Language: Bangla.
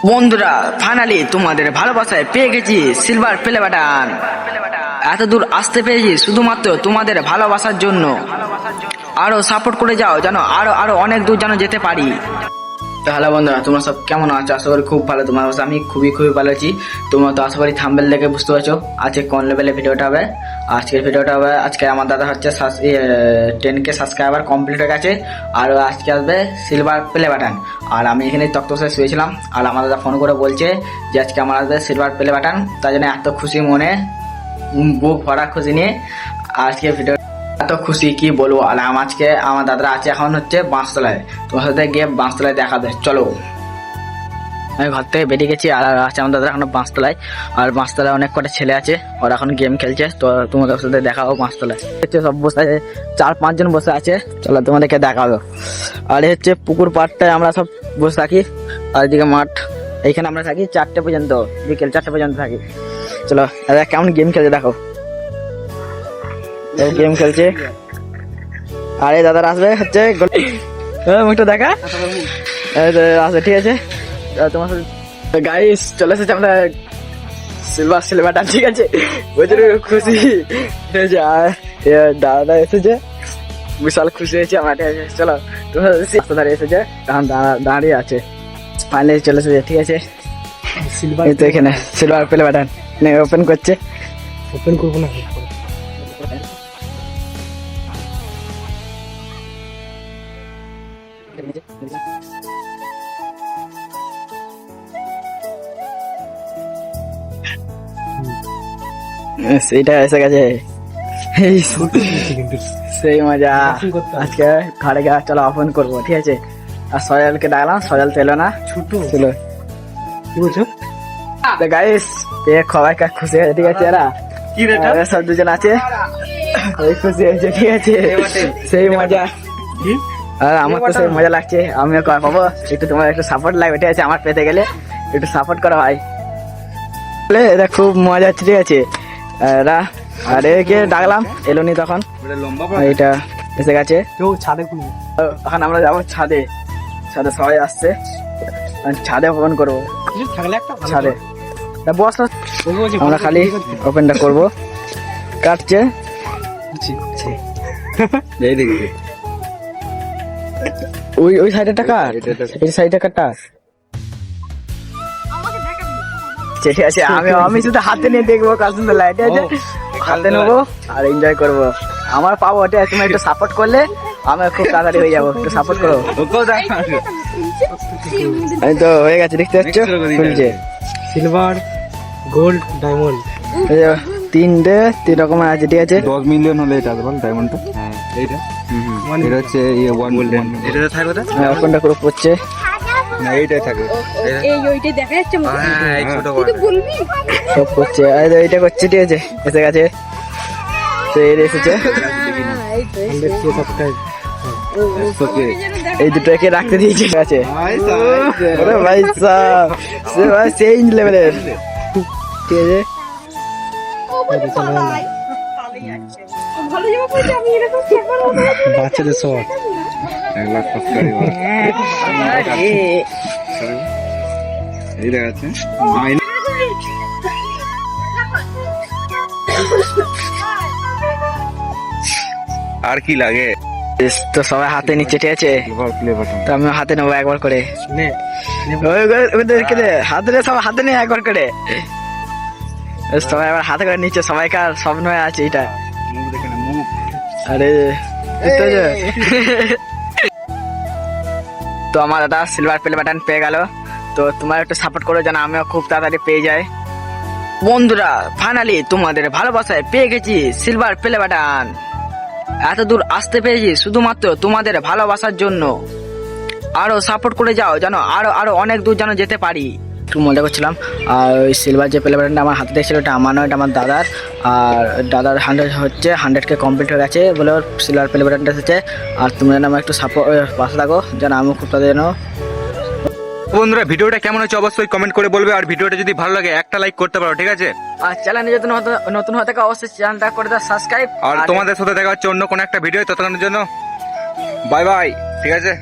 বন্ধুরা ফাইনালি তোমাদের ভালোবাসায় পেয়ে গেছি সিলভার প্লে বাটন। এত দূর আসতে পেরেছি শুধুমাত্র তোমাদের ভালোবাসার জন্য। আরো সাপোর্ট করে যাও যেন আরো আরো অনেক দূর যেন যেতে পারি। হ্যালো বন্ধুরা, তোমরা সব কেমন আছো? আশা করি খুব ভালো। তোমার আমি খুবই ভালো আছি। তোমরা তো আশা করি থাম্বনেল দেখে বুঝতে পারছো আজকে কোন লেভেলে ভিডিওটা হবে। আজকের ভিডিওটা হবে, আজকে আমার দাদা হচ্ছে 10K সাবস্ক্রাইবার কমপ্লিট হয়ে গেছে। আর আজকে আসবে সিলভার প্লে বাটন। আর আমি এখানে তক্তসে শুয়েছিলাম, আর আমার দাদা ফোন করে বলছে যে আজকে আমার আসবে সিলভার প্লে বাটন। তাই জন্য এত খুশি মনে, বুক ভরা খুশি নিয়ে আজকে ভিডিও এত খুশি কি বলবো। আর আজকে আমার দাদারা আছে এখন হচ্ছে বাঁশতলায়। তোমার সাথে গিয়ে বাঁশতলায় দেখাবে, চলো। আমি ঘর থেকে বেরিয়ে গেছি, আর আছে আমার দাদারা এখন বাঁশতলায়। আর বাঁশতলায় অনেক কটা ছেলে আছে, ওরা এখন গেম খেলছে। তো তোমাদের সাথে দেখাবো বাঁশতলায়। হচ্ছে সব বসে আছে, 4-5 জন বসে আছে। চলো তোমাদেরকে দেখাবো। আর হচ্ছে পুকুর পাড়টায় আমরা সব বসে থাকি, আর এদিকে মাঠ। এইখানে আমরা থাকি 4টে পর্যন্ত, বিকেল 4টে পর্যন্ত থাকি। চলো দাদা কেমন গেম খেলছে দেখো, গেম খেলছে। আর এই দাদারা আসবে হচ্ছে মুখটা দেখা আসবে, ঠিক আছে। তোমার সাথে গাইস চলে এসেছে আমরা সিলভার ডান, ঠিক আছে। প্রচুর খুশি হয়েছে। আর দাদা এসেছে, বিশাল খুশি হয়েছে আমরা, ঠিক আছে। চলো তোমার দাঁড়িয়ে এসেছে, তখন দাঁড়িয়ে আছে। ফাইনালি চলে এসেছে, ঠিক আছে। এই তো এখানে সিলভার প্লে বাটন ওপেন করছে। ওপেন করবো না, সেইটা এসে গেছে। সেই মজা আজকে ঘরে গিয়ে চলো ওপেন করবো, ঠিক আছে। আর সয়ালকে ডাকলাম, সয়াল তো এলো না, ছোট ছিল। কি বলছো গাইস? সবাই খুশি হয়েছে, ঠিক আছে। এরা সব দুজন আছে, খুশি হয়েছে, ঠিক আছে। সেই মজা, আর আমার তো সেই মজা লাগছে। আমিও পাবো একটু, তোমার একটু সাপোর্ট লাগবে, ঠিক আছে। আমার পেতে গেলে একটু সাপোর্ট করা হয়, এটা খুব মজা হচ্ছে, ঠিক আছে। এরা আর একে ডাকলাম, এলো নি তখন। এইটা এসে গেছে ছাদে। এখন আমরা যাবো ছাদে, ছাদে সবাই আসছে, ছাদে ওপেন করবো। ছাদে বস, আমরা খালি ওপেনটা করবো। কাটছে ওই সাইডে টাকা, এই সাইডে কাটা, ঠিক আছে। আমি শুধু হাতে নিয়ে দেখবো, কাজ সুন্দর লাগে, ঠিক আছে। হাতে নেবো আর এনজয় করবো। আমার পাবো ওটা, তুমি একটু সাপোর্ট করলে আমি খুব তাড়াতাড়ি হয়ে যাবো। একটু সাপোর্ট করো। এই তো হয়ে গেছে, দেখতে পাচ্ছ খুলছে। সিলভার, গোল্ড, ডায়মন্ড, 3 রকমের আছে, ঠিক আছে। 10 মিলিয়ন হলে এটা বল ডায়মন্ডটা। হ্যাঁ এইটা এটা হচ্ছে 1 মিলিয়ন। এটাতে থাকবে তো ওপেনটা করে পড়ছে না, এইটাই থাকবে। এই ওইটাই দেখা যাচ্ছে, হ্যাঁ এই ছোট তুই বলবি সব করছে। এইটা করছে, ঠিক আছে। এসে গেছে, তো এই এসেছে। এই দুটোকে রাখতে দিয়েছে, ঠিক আছে। ওরে ভাই সাহেব, সে ভাই চেঞ্জ লেভেলের, ঠিক আছে। বাচ্চাদের শখ 1 লাখ সাবস্ক্রাইবার এই দেখাচ্ছে। আর কি লাগে? তো সবাই হাতে নিচ্ছে, ঠিক আছে। তো আমি হাতে নেবো একবার করে, হাতে সবাই হাতে নিয়ে একবার করে। সবাই আবার হাতে করে নিচ্ছে, সবাইকার স্বপ্ন হয়ে আছে এটা। আরে তো আমার দাদা সিলভার প্লে বাটন পেয়ে গেল। তো তোমার একটু সাপোর্ট করো যেন আমিও খুব তাড়াতাড়ি পেয়ে যাই। বন্ধুরা ফাইনালি তোমাদের ভালোবাসায় পেয়ে গেছি সিলভার প্লে বাটন। এত দূর আসতে পেরেছি শুধুমাত্র তোমাদের ভালোবাসার জন্য। আরো সাপোর্ট করে যাও যেন আরো আরো অনেক দূর যেন যেতে পারি। একটু মজা করছিলাম। আর ওই সিলভার যে প্লে বাটনটা আমার হাতে দেখছিল, ওটা আমার নয়, এটা আমার দাদার। আর দাদার 100K কমপ্লিট হয়ে গেছে বলে ওর সিলভার প্লে বাটনটা এসেছে। আর তুমি যেন আমার একটু সাপোর্ট পাশে থাকো, যেন আমিও খুব তাদের যেন। বন্ধুরা ভিডিওটা কেমন হচ্ছে অবশ্যই কমেন্ট করে বলবে। আর ভিডিওটা যদি ভালো লাগে একটা লাইক করতে পারো, ঠিক আছে। আর চ্যানেলে যদি নতুন হতে অবশ্যই চ্যানেলটা করে দাও সাবস্ক্রাইব। আর তোমাদের সাথে দেখা হচ্ছে অন্য কোনো একটা ভিডিও, ততক্ষণের জন্য বাই বাই, ঠিক আছে।